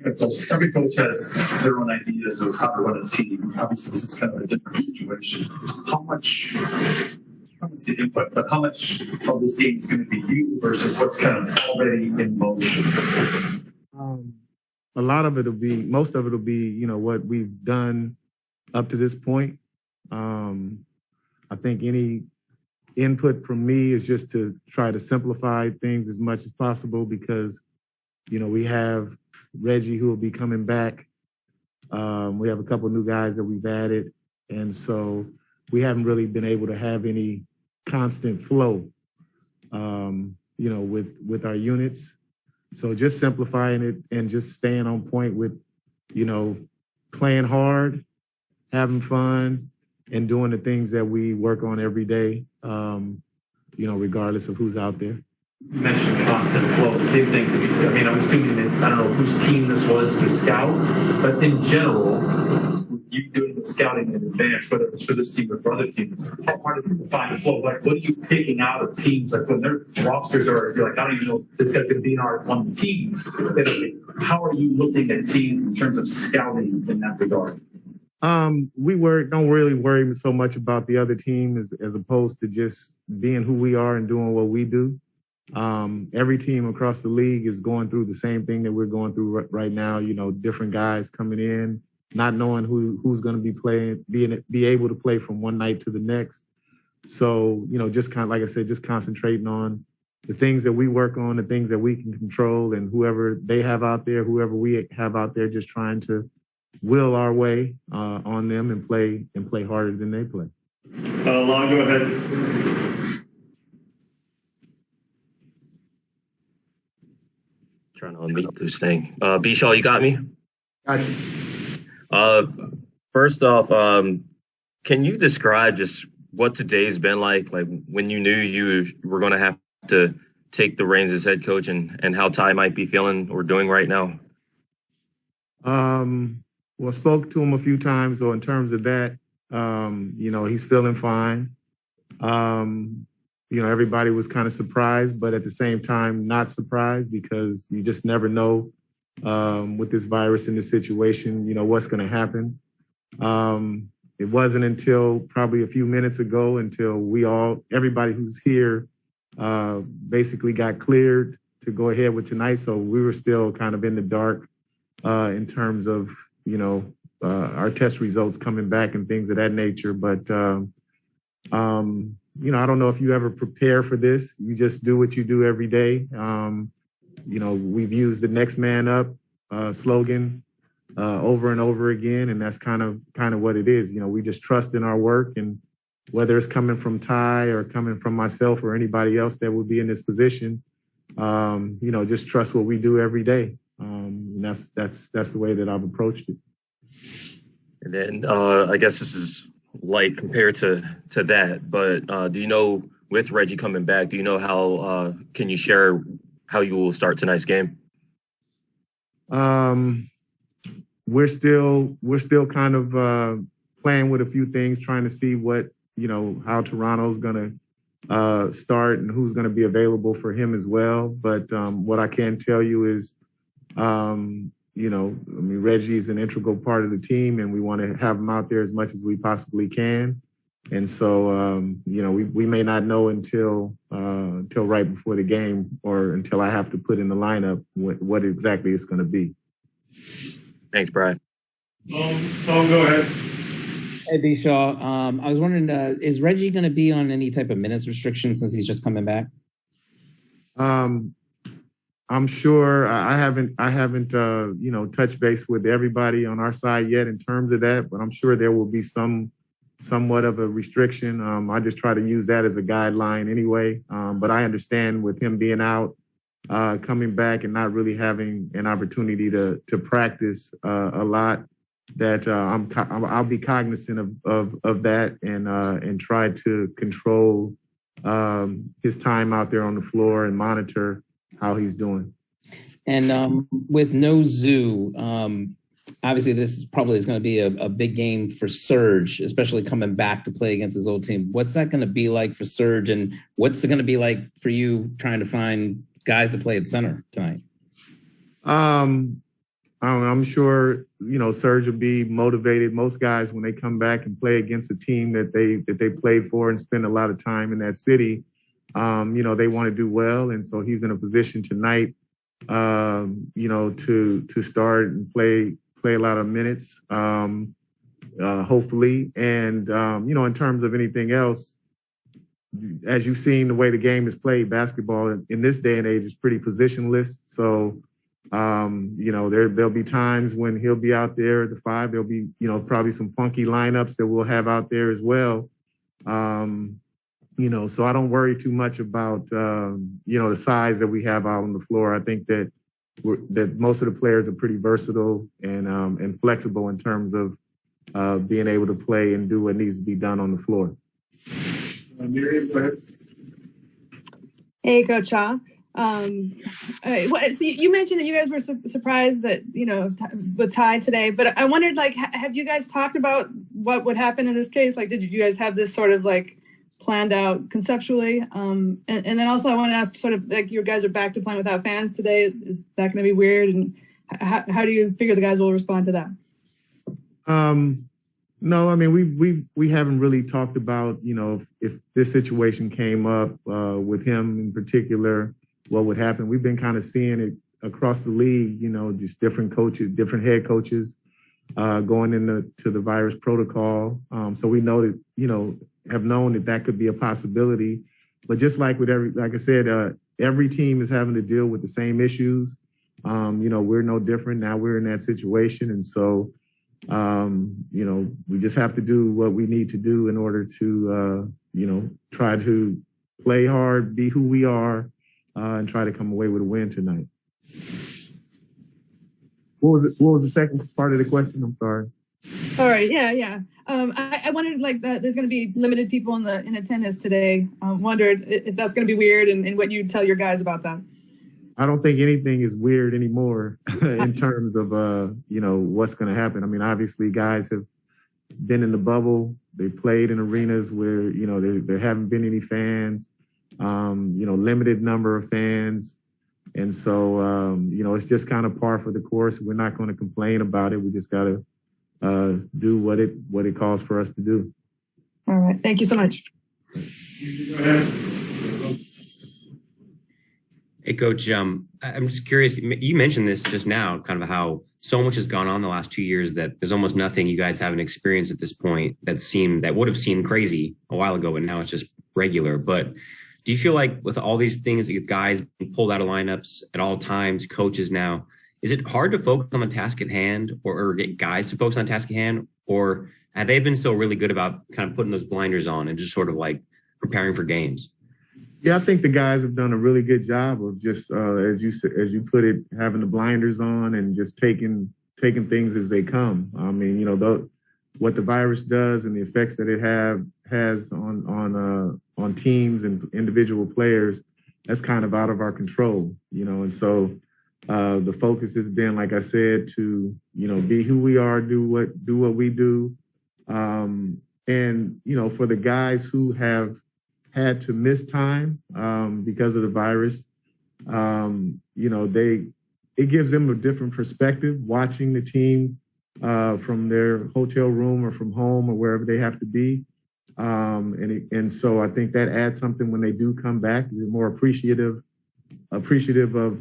Every coach has their own ideas of how to run a team. Obviously, this is kind of a different situation. How much the input, but how much of this game is going to be you versus what's kind of already in motion? A lot of most of it will be, what we've done up to this point. I think any input from me is just to try to simplify things as much as possible because, we have Reggie who will be coming back. We have a couple of new guys that we've added. And so we haven't really been able to have any constant flow, with our units. So just simplifying it and just staying on point with, playing hard, having fun, and doing the things that we work on every day, regardless of who's out there. You mentioned constant flow. The same thing could be said. I mean, I'm assuming that, I don't know whose team this was to scout, but in general, you doing the scouting in advance, whether it's for this team or for other teams, how hard is it to find the flow? Like, what are you picking out of teams? Like, when their rosters are, you're like, I don't even know if this guy's going to be on the team. How are you looking at teams in terms of scouting in that regard? We don't really worry so much about the other team as opposed to just being who we are and doing what we do. Every team across the league is going through the same thing that we're going through right now. Different guys coming in, not knowing who's going to be playing, be able to play from one night to the next. So, just kind of, like I said, just concentrating on the things that we work on, the things that we can control, and whoever they have out there, whoever we have out there, just trying to will our way on them and play harder than they play. Long, go ahead. Trying to unmute this thing. B-Shaw, you got me? Gotcha. First off, can you describe just what today's been like when you knew you were going to have to take the reins as head coach and how Ty might be feeling or doing right now? Well, spoke to him a few times. So in terms of that, he's feeling fine. Everybody was kind of surprised, but at the same time, not surprised because you just never know with this virus in this situation, what's going to happen. It wasn't until probably a few minutes ago until everybody who's here basically got cleared to go ahead with tonight. So we were still kind of in the dark in terms of, our test results coming back and things of that nature. But, I don't know if you ever prepare for this. You just do what you do every day. We've used the next man up slogan over and over again, and that's kind of what it is. We just trust in our work, and whether it's coming from Ty or coming from myself or anybody else that would be in this position, just trust what we do every day. And that's the way that I've approached it. And then I guess this is light compared to that, but do you know, with Reggie coming back, do you know how can you share how you will start tonight's game? We're still kind of playing with a few things, trying to see what, how Toronto's going to start and who's going to be available for him as well. But what I can tell you is, Reggie is an integral part of the team, and we want to have him out there as much as we possibly can. And so, we may not know until right before the game or until I have to put in the lineup what exactly it's going to be. Thanks, Brian. Tom, go ahead. Hey, B-Shaw. I was wondering, is Reggie going to be on any type of minutes restriction since he's just coming back? I'm sure I haven't touched base with everybody on our side yet in terms of that, but I'm sure there will be somewhat of a restriction. I just try to use that as a guideline anyway. But I understand with him being out, coming back and not really having an opportunity to practice a lot, that I'll be cognizant of that and try to control his time out there on the floor and monitor how he's doing. And with no Zoo, obviously this is going to be a big game for Serge, especially coming back to play against his old team. What's that going to be like for Serge, and what's it going to be like for you trying to find guys to play at center tonight? I'm sure, Serge will be motivated. Most guys, when they come back and play against a team that they played for and spend a lot of time in that city, they want to do well. And so he's in a position tonight, to start and play a lot of minutes, hopefully. And, in terms of anything else, as you've seen the way the game is played, basketball in this day and age is pretty positionless. So, there'll be times when he'll be out there at the 5. There'll be, probably some funky lineups that we'll have out there as well. So I don't worry too much about, the size that we have out on the floor. I think that most of the players are pretty versatile and flexible in terms of being able to play and do what needs to be done on the floor. Miriam, go ahead. Hey, Coach Shaw. So you mentioned that you guys were surprised that, with Ty today, but I wondered, have you guys talked about what would happen in this case? Did you guys have this sort of planned out conceptually? And then also I want to ask you guys are back to playing without fans today. Is that going to be weird? And how do you figure the guys will respond to that? No, I mean, we haven't really talked about, if this situation came up with him in particular, what would happen. We've been kind of seeing it across the league, just different coaches, different head coaches going to the virus protocol. So we know that, have known that could be a possibility. But just like with like I said, every team is having to deal with the same issues. We're no different. Now we're in that situation. And so, we just have to do what we need to do in order to, try to play hard, be who we are, and try to come away with a win tonight. What was the second part of the question? I'm sorry. All right. Yeah. I wondered that there's going to be limited people in attendance today. Wondered if that's going to be weird and what you tell your guys about that. I don't think anything is weird anymore in terms of, what's going to happen. I mean, obviously guys have been in the bubble. They played in arenas where, there haven't been any fans, limited number of fans. And so, it's just kind of par for the course. We're not going to complain about it. We just got to do what it calls for us to do. All right. Thank you so much. Go ahead. Hey, Coach, I'm just curious. You mentioned this just now, kind of how so much has gone on the last 2 years that there's almost nothing you guys haven't experienced at this point that would have seemed crazy a while ago, and now it's just regular. But do you feel like with all these things that you guys pulled out of lineups at all times, coaches now, is it hard to focus on the task at hand or get guys to focus on the task at hand? Or have they been still really good about kind of putting those blinders on and just sort of preparing for games? Yeah, I think the guys have done a really good job of just, as you put it, having the blinders on and just taking things as they come. I mean, what the virus does and the effects that it has on teams and individual players, that's kind of out of our control, And so the focus has been, like I said, to be who we are, do what we do, and for the guys who have had to miss time because of the virus, it gives them a different perspective watching the team from their hotel room or from home or wherever they have to be. And so I think that adds something when they do come back. They're more appreciative of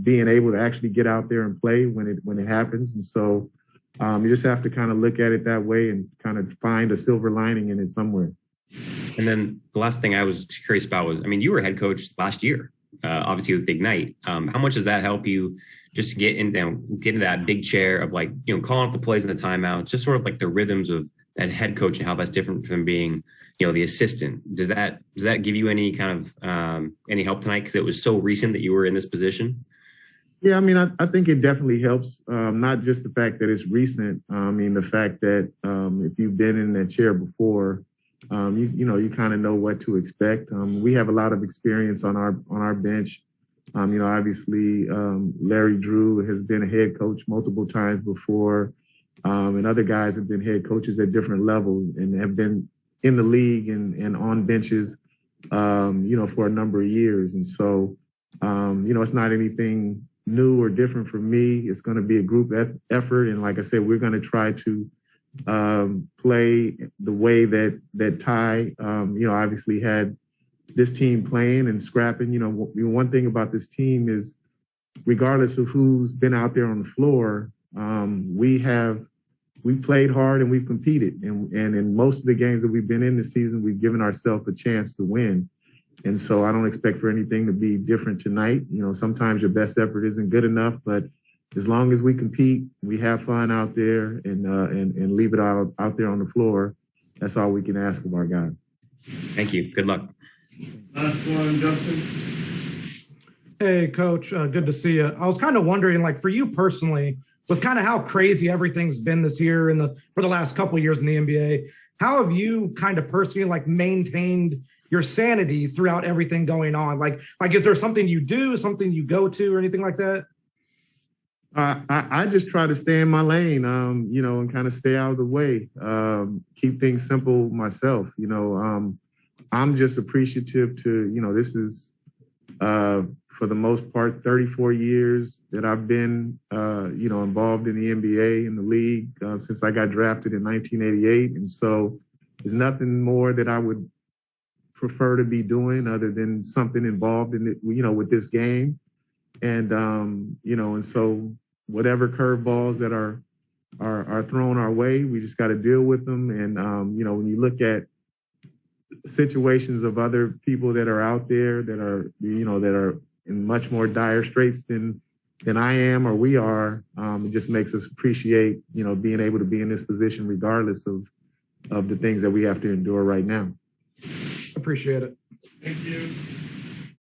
being able to actually get out there and play when it happens. And so you just have to kind of look at it that way and kind of find a silver lining in it somewhere. And then the last thing I was curious about was, you were head coach last year, obviously with Ignite. How much does that help you just to get into that big chair of calling off the plays and the timeouts, just sort of the rhythms of that head coach and how that's different from being, the assistant? Does that give you any kind of any help tonight? Because it was so recent that you were in this position. Yeah, I mean, I think it definitely helps. Not just the fact that it's recent. I mean, the fact that if you've been in that chair before, you kind of know what to expect. We have a lot of experience on our bench. Obviously, Larry Drew has been a head coach multiple times before, and other guys have been head coaches at different levels and have been in the league and on benches, for a number of years. And so, it's not anything new or different from me. It's going to be a group effort. And like I said, we're going to try to play the way that Ty, obviously had this team playing and scrapping. One thing about this team is, regardless of who's been out there on the floor, we played hard and we've competed. And in most of the games that we've been in this season, we've given ourselves a chance to win. And so I don't expect for anything to be different tonight. Sometimes your best effort isn't good enough, but as long as we compete, we have fun out there and leave it out there on the floor, that's all we can ask of our guys. Thank you. Good luck. Last one, Justin. Hey, Coach. Good to see you. I was kind of wondering, like, for you personally, with kind of how crazy everything's been this year for the last couple of years in the NBA, how have you kind of personally, like, maintained your sanity throughout everything going on? Like, is there something you do, something you go to, or anything like that? I just try to stay in my lane, and kind of stay out of the way. Keep things simple myself. I'm just appreciative to, this is, for the most part, 34 years that I've been, involved in the NBA, in the league, since I got drafted in 1988. And so there's nothing more that I would prefer to be doing other than something involved in it, with this game. And, and so whatever curveballs that are thrown our way, we just got to deal with them. And, when you look at situations of other people that are out there that are in much more dire straits than I am or we are, it just makes us appreciate, being able to be in this position regardless of the things that we have to endure right now. Appreciate it. Thank you.